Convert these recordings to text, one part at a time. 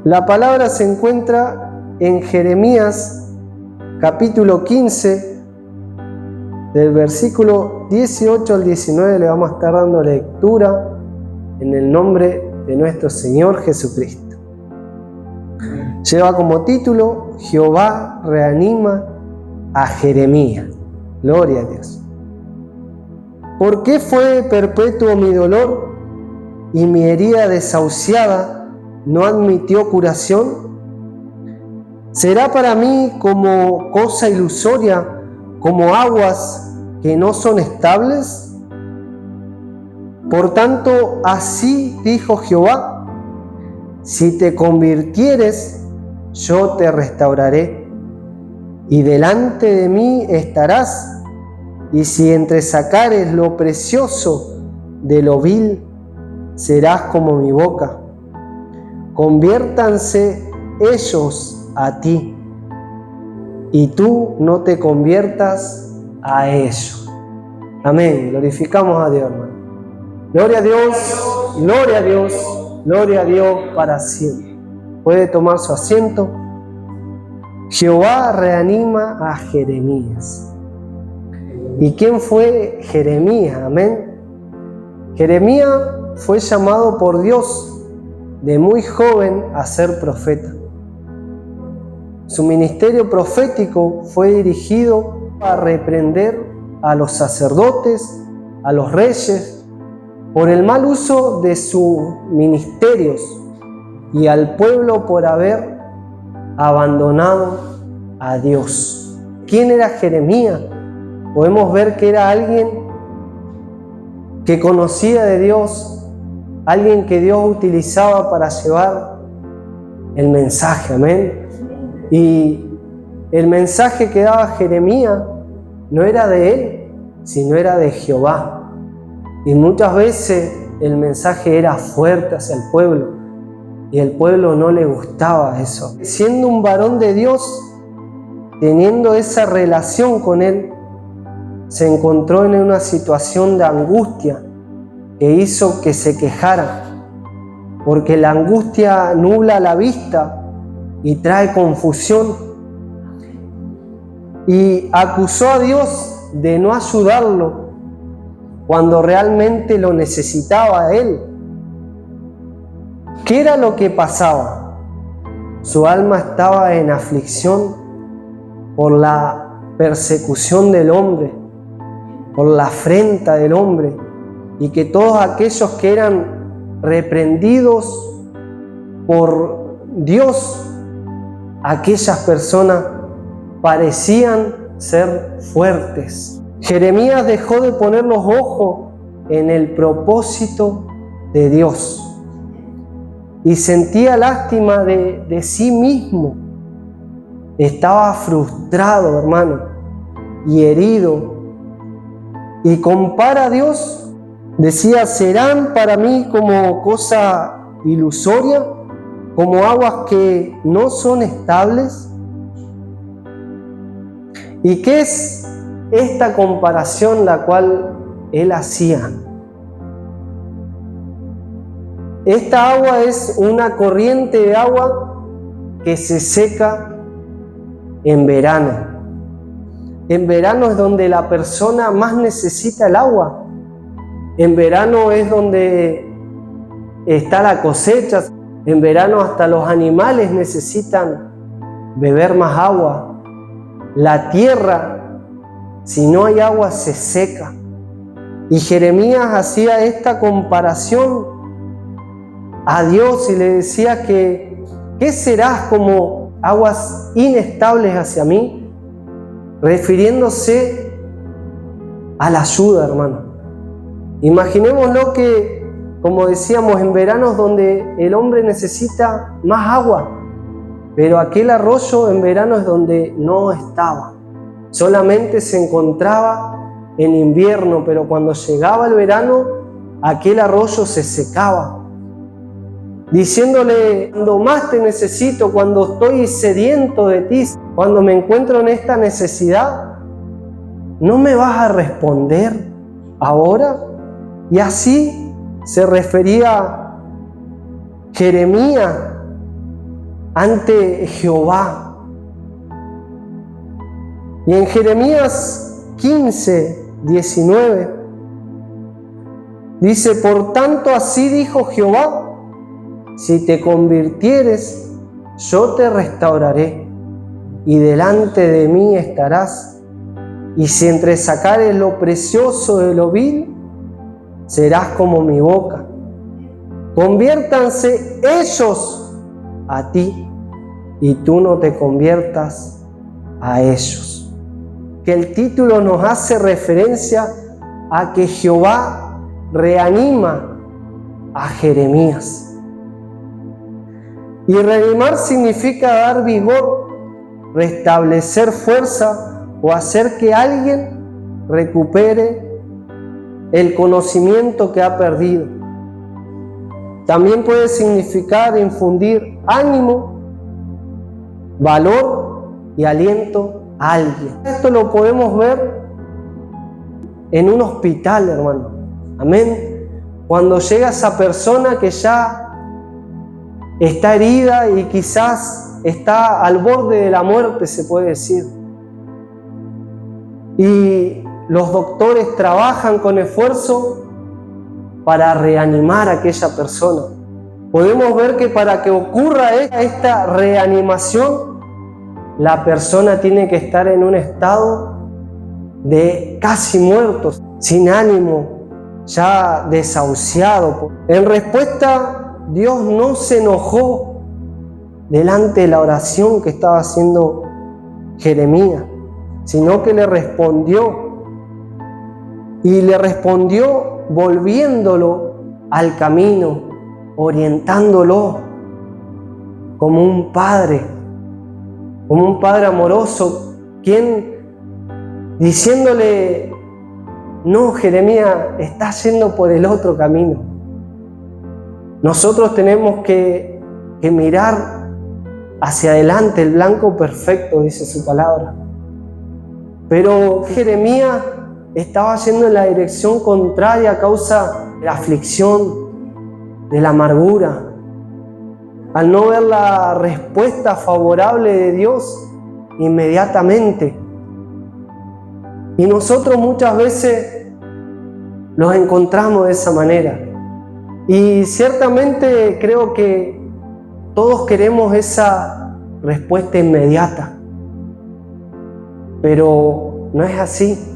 La palabra se encuentra en Jeremías capítulo 15, del versículo 18 al 19. Le vamos a estar dando lectura en el nombre de nuestro Señor Jesucristo. Lleva como título: Jehová reanima a Jeremías. Gloria a Dios. ¿Por qué fue perpetuo mi dolor y mi herida desahuciada no admitió curación? ¿Será para mí como cosa ilusoria, como aguas que no son estables? Por tanto, así dijo Jehová: si te convirtieres, yo te restauraré, y delante de mí estarás, y si entresacares lo precioso de lo vil, serás como mi boca. Conviértanse ellos a ti, y tú no te conviertas a ellos. Amén. Glorificamos a Dios, hermano. Gloria a Dios, gloria a Dios, gloria a Dios para siempre. Puede tomar su asiento. Jehová reanima a Jeremías. ¿Y quién fue Jeremías? Amén. Jeremías fue llamado por Dios de muy joven a ser profeta. Su ministerio profético fue dirigido a reprender a los sacerdotes, a los reyes, por el mal uso de sus ministerios, y al pueblo por haber abandonado a Dios. ¿Quién era Jeremías? Podemos ver que era alguien que conocía de Dios, alguien que Dios utilizaba para llevar el mensaje, amén. Y el mensaje que daba Jeremías no era de él, sino era de Jehová. Y muchas veces el mensaje era fuerte hacia el pueblo, y el pueblo no le gustaba eso. Siendo un varón de Dios, teniendo esa relación con él, se encontró en una situación de angustia que hizo que se quejara, porque la angustia nubla la vista y trae confusión, y acusó a Dios de no ayudarlo cuando realmente lo necesitaba a él. ¿Qué era lo que pasaba? Su alma estaba en aflicción por la persecución del hombre, por la afrenta del hombre, y que todos aquellos que eran reprendidos por Dios, aquellas personas parecían ser fuertes. Jeremías dejó de poner los ojos en el propósito de Dios y sentía lástima de sí mismo. Estaba frustrado, hermano, y herido. Y compara a Dios, decía: ¿serán para mí como cosa ilusoria, como aguas que no son estables? ¿Y qué es esta comparación la cual él hacía? Esta agua es una corriente de agua que se seca en verano. En verano es donde la persona más necesita el agua. En verano es donde está la cosecha. En verano hasta los animales necesitan beber más agua. La tierra, si no hay agua, se seca. Y Jeremías hacía esta comparación a Dios y le decía que ¿qué serás como aguas inestables hacia mí? Refiriéndose a la ayuda, hermano. Imaginémoslo que, como decíamos, en veranos donde el hombre necesita más agua, pero aquel arroyo en verano es donde no estaba. Solamente se encontraba en invierno, pero cuando llegaba el verano, aquel arroyo se secaba. Diciéndole: cuando más te necesito, cuando estoy sediento de ti, cuando me encuentro en esta necesidad, ¿no me vas a responder ahora? Y así se refería Jeremías ante Jehová. Y en Jeremías 15, 19, dice: por tanto así dijo Jehová, si te convirtieres, yo te restauraré, y delante de mí estarás, y si entresacares lo precioso de lo vil, serás como mi boca. Conviértanse ellos a ti, y tú no te conviertas a ellos. Que el título nos hace referencia a que Jehová reanima a Jeremías. Y reanimar significa dar vigor, restablecer fuerza o hacer que alguien recupere el conocimiento que ha perdido. También puede significar infundir ánimo, valor y aliento a alguien. Esto lo podemos ver en un hospital, hermano. Amén. Cuando llega esa persona que ya está herida y quizás está al borde de la muerte, se puede decir. Y los doctores trabajan con esfuerzo para reanimar a aquella persona. Podemos ver que para que ocurra esta reanimación, la persona tiene que estar en un estado de casi muerto, sin ánimo, ya desahuciado. En respuesta, Dios no se enojó delante de la oración que estaba haciendo Jeremías, sino que le respondió. Y le respondió volviéndolo al camino, orientándolo como un padre amoroso, quien diciéndole: no, Jeremías, estás yendo por el otro camino. Nosotros tenemos que mirar hacia adelante, el blanco perfecto, dice su palabra. Pero Jeremías estaba yendo en la dirección contraria a causa de la aflicción, de la amargura. Al no ver la respuesta favorable de Dios inmediatamente. Y nosotros muchas veces nos encontramos de esa manera. Y ciertamente creo que todos queremos esa respuesta inmediata. Pero no es así.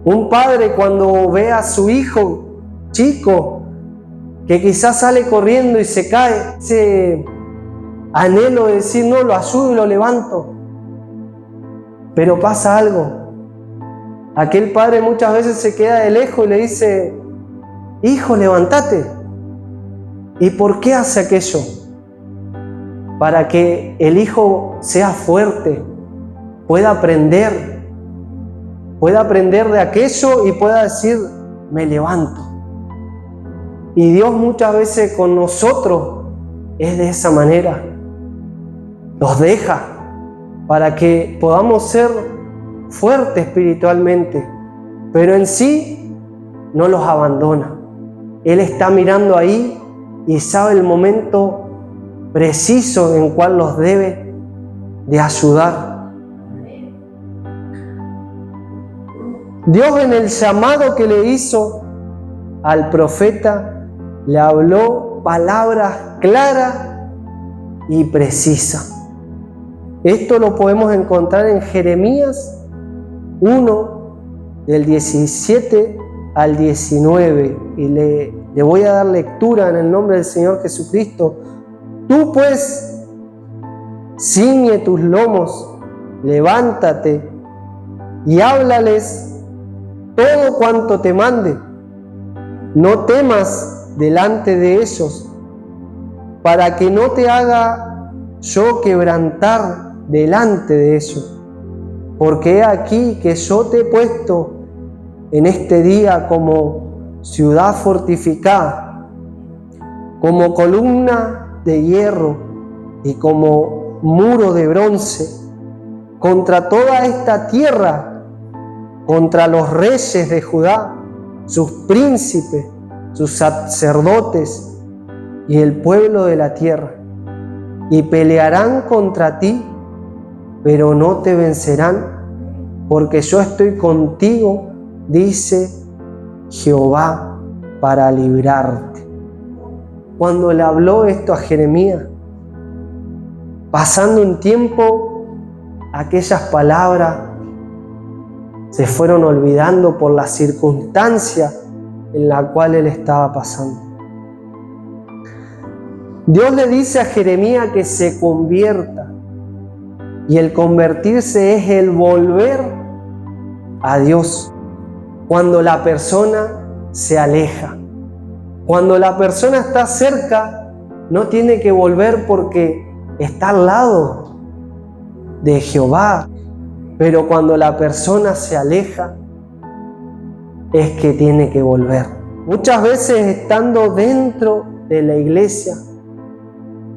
Un padre, cuando ve a su hijo chico que quizás sale corriendo y se cae, ese anhelo de decir: no, lo ayudo y lo levanto. Pero pasa algo. Aquel padre muchas veces se queda de lejos y le dice: hijo, levántate. ¿Y por qué hace aquello? Para que el hijo sea fuerte, pueda aprender de aquello y pueda decir: me levanto. Y Dios muchas veces con nosotros es de esa manera. Nos deja para que podamos ser fuertes espiritualmente, pero en sí no los abandona. Él está mirando ahí y sabe el momento preciso en cual los debe de ayudar. Dios, en el llamado que le hizo al profeta, le habló palabras claras y precisas. Esto lo podemos encontrar en Jeremías 1, del 17 al 19. Y le voy a dar lectura en el nombre del Señor Jesucristo. Tú pues, ciñe tus lomos, levántate y háblales todo cuanto te mande. No temas delante de ellos, para que no te haga yo quebrantar delante de ellos. Porque he aquí que yo te he puesto en este día como ciudad fortificada, como columna de hierro y como muro de bronce, contra toda esta tierra, contra los reyes de Judá, sus príncipes, sus sacerdotes y el pueblo de la tierra. y pelearán contra ti, pero no te vencerán, porque yo estoy contigo, dice Jehová, para librarte. Cuando le habló esto a Jeremías, pasando un tiempo, aquellas palabras se fueron olvidando por la circunstancia en la cual él estaba pasando. Dios le dice a Jeremías que se convierta, y el convertirse es el volver a Dios. Cuando la persona se aleja, cuando la persona está cerca, no tiene que volver porque está al lado de Jehová, pero cuando la persona se aleja, es que tiene que volver. Muchas veces, estando dentro de la iglesia,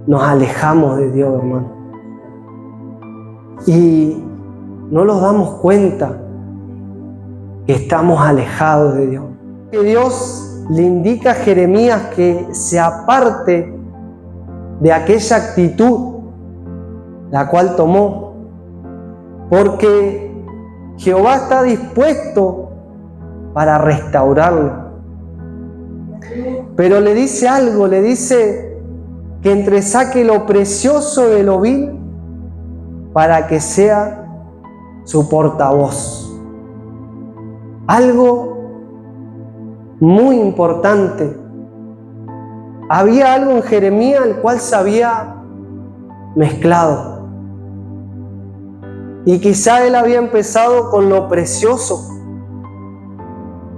nos alejamos de Dios, hermano, y no nos damos cuenta que estamos alejados de Dios. Que Dios le indica a Jeremías que se aparte de aquella actitud la cual tomó, porque Jehová está dispuesto para restaurarlo. Pero le dice algo, le dice que entresaque lo precioso de lo vil para que sea su portavoz. Algo muy importante. Había algo en Jeremías el cual se había mezclado. Y quizá él había empezado con lo precioso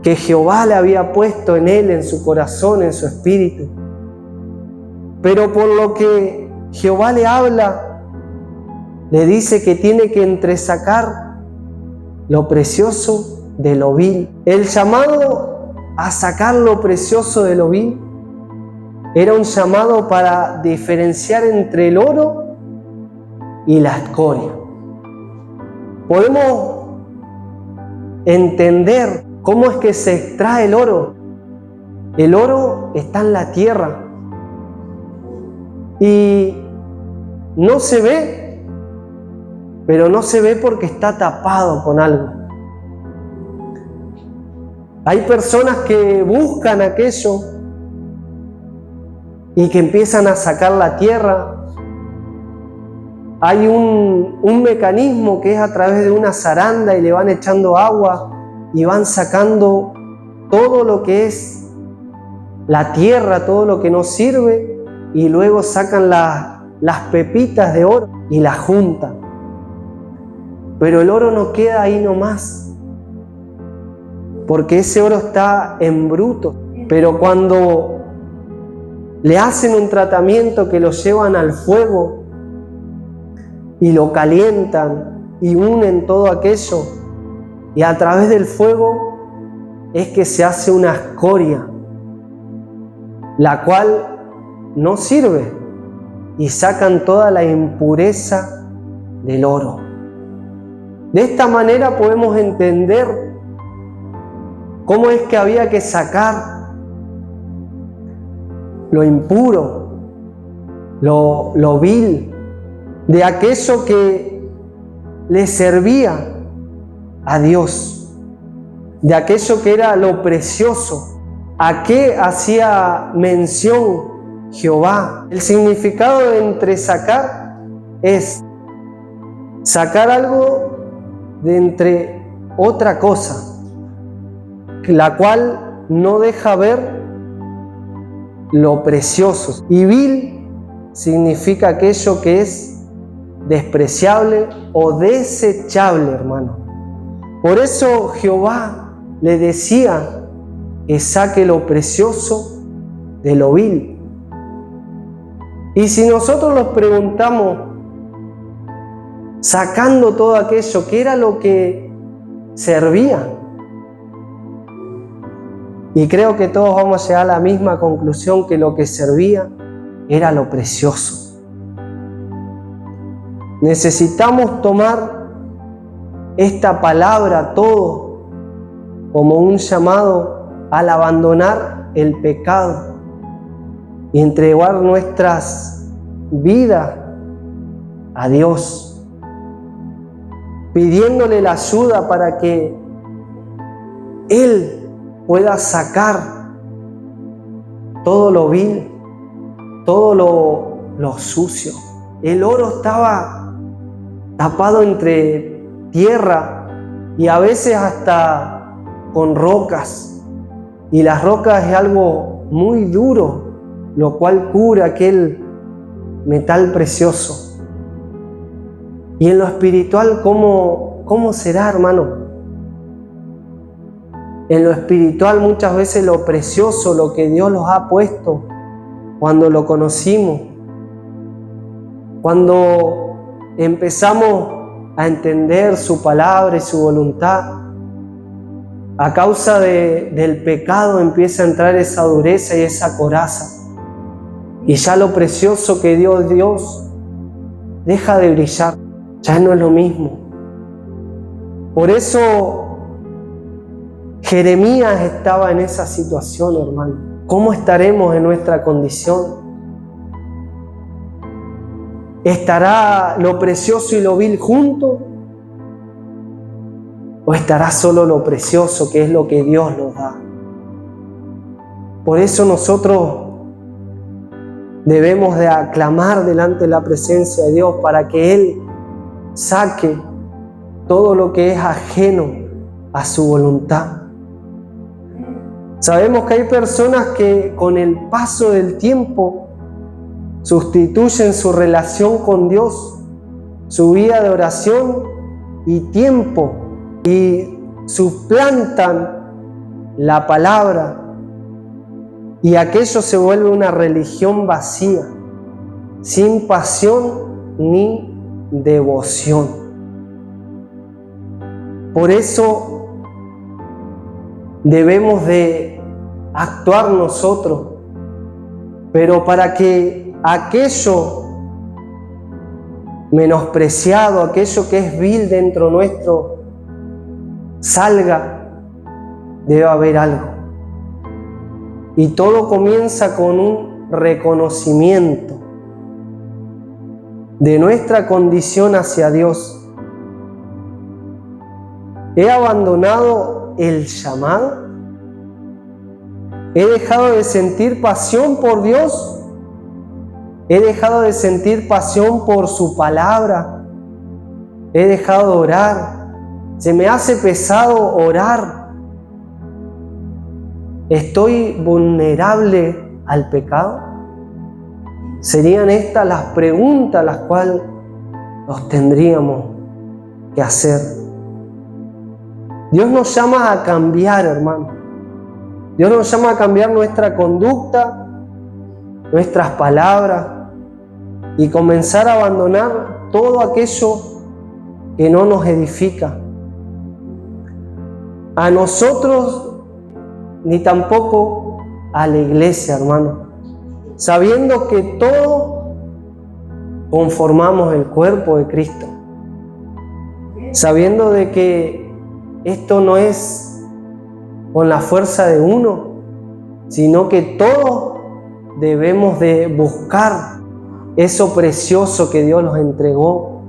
que Jehová le había puesto en él, en su corazón, en su espíritu. Pero por lo que Jehová le habla, le dice que tiene que entresacar lo precioso de lo vil. El llamado a sacar lo precioso de lo vil era un llamado para diferenciar entre el oro y la escoria. Podemos entender cómo es que se extrae el oro. El oro está en la tierra y no se ve, pero no se ve porque está tapado con algo. Hay personas que buscan aquello y que empiezan a sacar la tierra. Hay un mecanismo que es a través de una zaranda y le van echando agua y van sacando todo lo que es la tierra, todo lo que no sirve, y luego sacan las pepitas de oro y las juntan. Pero el oro no queda ahí nomás, porque ese oro está en bruto. Pero cuando le hacen un tratamiento que lo llevan al fuego y lo calientan y unen todo aquello, y a través del fuego es que se hace una escoria, la cual no sirve, y sacan toda la impureza del oro. De esta manera podemos entender cómo es que había que sacar lo impuro, lo vil, de aquello que le servía a Dios, de aquello que era lo precioso. ¿A qué hacía mención Jehová? El significado de entresacar es sacar algo de entre otra cosa, la cual no deja ver lo precioso. Y vil significa aquello que es despreciable o desechable, hermano. Por eso Jehová le decía que saque lo precioso de lo vil. Y si nosotros nos preguntamos, sacando todo aquello, ¿qué era lo que servía? Y creo que todos vamos a llegar a la misma conclusión, que lo que servía era lo precioso. Necesitamos tomar esta palabra todo como un llamado al abandonar el pecado y entregar nuestras vidas a Dios, pidiéndole la ayuda para que Él pueda sacar todo lo vil, todo lo sucio. El oro estaba tapado entre tierra y a veces hasta con rocas. Y las rocas es algo muy duro, lo cual cubre aquel metal precioso. Y en lo espiritual, ¿cómo será, hermano? En lo espiritual muchas veces lo precioso, lo que Dios nos ha puesto cuando lo conocimos, cuando empezamos a entender su palabra y su voluntad, a causa del pecado empieza a entrar esa dureza y esa coraza. Y ya lo precioso que dio Dios deja de brillar, ya no es lo mismo. Por eso Jeremías estaba en esa situación, hermano. ¿Cómo estaremos en nuestra condición? ¿Estará lo precioso y lo vil juntos? ¿O estará solo lo precioso, que es lo que Dios nos da? Por eso nosotros debemos de aclamar delante de la presencia de Dios para que Él saque todo lo que es ajeno a su voluntad. Sabemos que hay personas que con el paso del tiempo sustituyen su relación con Dios, su vida de oración y tiempo, y suplantan la palabra, y aquello se vuelve una religión vacía, sin pasión ni devoción. Por eso debemos de actuar nosotros, pero para que aquello menospreciado, aquello que es vil dentro nuestro, salga, debe haber algo. Y todo comienza con un reconocimiento de nuestra condición hacia Dios. ¿He abandonado el llamado? ¿He dejado de sentir pasión por Dios? ¿He dejado de sentir pasión por su palabra? ¿He dejado de orar? ¿Se me hace pesado orar? ¿Estoy vulnerable al pecado? Serían estas las preguntas las cuales nos tendríamos que hacer. Dios nos llama a cambiar, hermano. Dios nos llama a cambiar nuestra conducta, nuestras palabras y comenzar a abandonar todo aquello que no nos edifica. A nosotros ni tampoco a la iglesia, hermano. Sabiendo que todos conformamos el cuerpo de Cristo. Sabiendo de que esto no es con la fuerza de uno, sino que todos debemos de buscar eso precioso que Dios nos entregó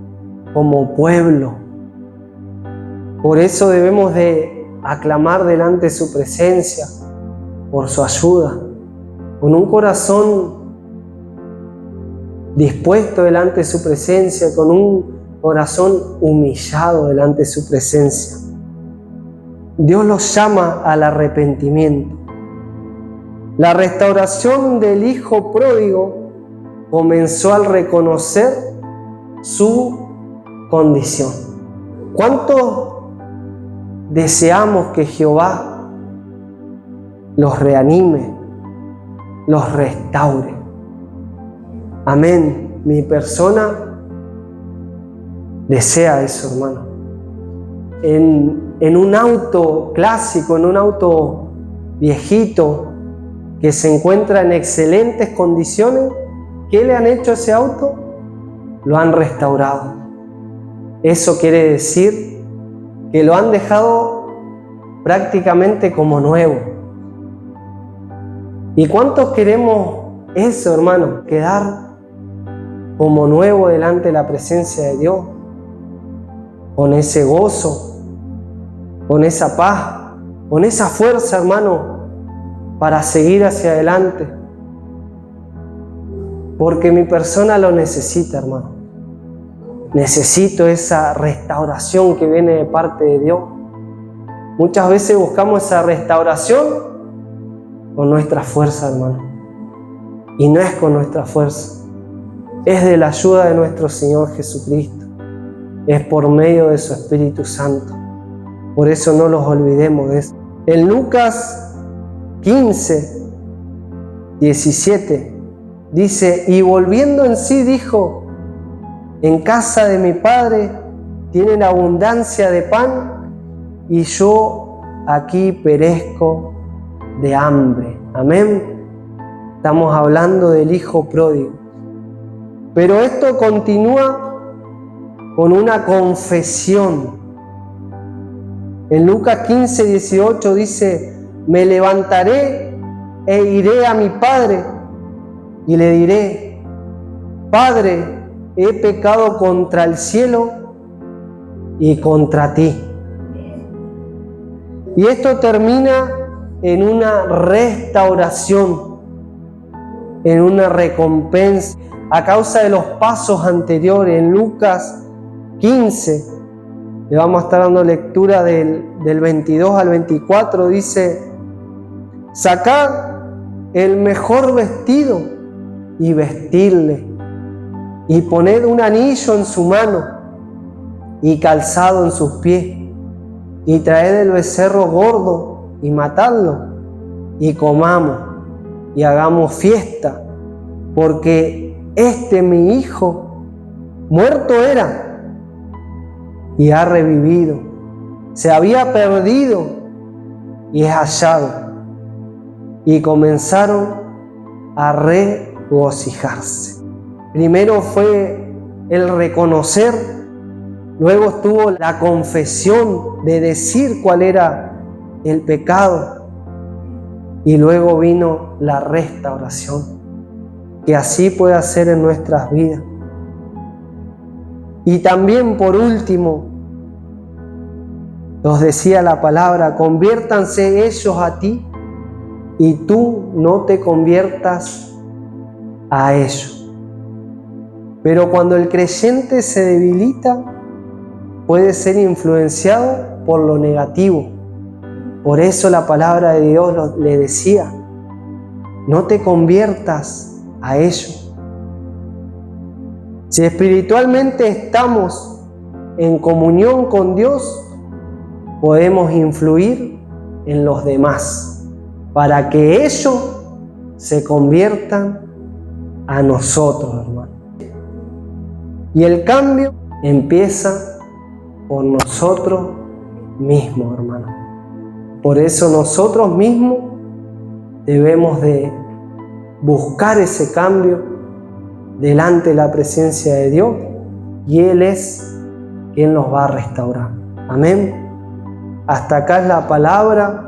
como pueblo. Por eso debemos de aclamar delante de su presencia por su ayuda, con un corazón dispuesto delante de su presencia, con un corazón humillado delante de su presencia. Dios los llama al arrepentimiento. La restauración del hijo pródigo comenzó al reconocer su condición. ¿Cuánto deseamos que Jehová los reanime, los restaure? Amén. Mi persona desea eso, hermano. En un auto clásico, en un auto viejito que se encuentra en excelentes condiciones, ¿qué le han hecho a ese auto? Lo han restaurado. Eso quiere decir que lo han dejado prácticamente como nuevo. ¿Y cuántos queremos eso, hermano? Quedar como nuevo delante de la presencia de Dios, con ese gozo, con esa paz, con esa fuerza, hermano, para seguir hacia adelante. Porque mi persona lo necesita, hermano. Necesito esa restauración que viene de parte de Dios. Muchas veces buscamos esa restauración con nuestra fuerza, hermano. Y no es con nuestra fuerza. Es de la ayuda de nuestro Señor Jesucristo. Es por medio de su Espíritu Santo. Por eso no los olvidemos de eso. En Lucas 15, 17, dice: y volviendo en sí dijo: en casa de mi Padre tienen abundancia de pan, y yo aquí perezco de hambre. Amén. Estamos hablando del Hijo pródigo. Pero esto continúa con una confesión. En Lucas 15, 18 dice: me levantaré e iré a mi Padre y le diré: Padre, he pecado contra el cielo y contra ti. Y esto termina en una restauración, en una recompensa. A causa de los pasos anteriores, en Lucas 15, le vamos a estar dando lectura del 22 al 24, dice: sacad el mejor vestido y vestirle, y poned un anillo en su mano y calzado en sus pies, y traed el becerro gordo y matadlo, y comamos y hagamos fiesta, porque mi hijo muerto era y ha revivido, se había perdido y es hallado. Y comenzaron a regocijarse. Primero fue el reconocer, luego estuvo la confesión de decir cuál era el pecado, y luego vino la restauración, que así puede hacer en nuestras vidas. Y también, por último, nos decía la palabra: conviértanse ellos a ti y tú no te conviertas a ellos. Pero cuando el creyente se debilita, puede ser influenciado por lo negativo. Por eso la palabra de Dios le decía: no te conviertas a ellos. Si espiritualmente estamos en comunión con Dios, podemos influir en los demás para que ellos se conviertan a nosotros, hermano. Y el cambio empieza por nosotros mismos, hermano. Por eso nosotros mismos debemos de buscar ese cambio delante de la presencia de Dios, y Él es quien nos va a restaurar. Amén. Hasta acá es la palabra.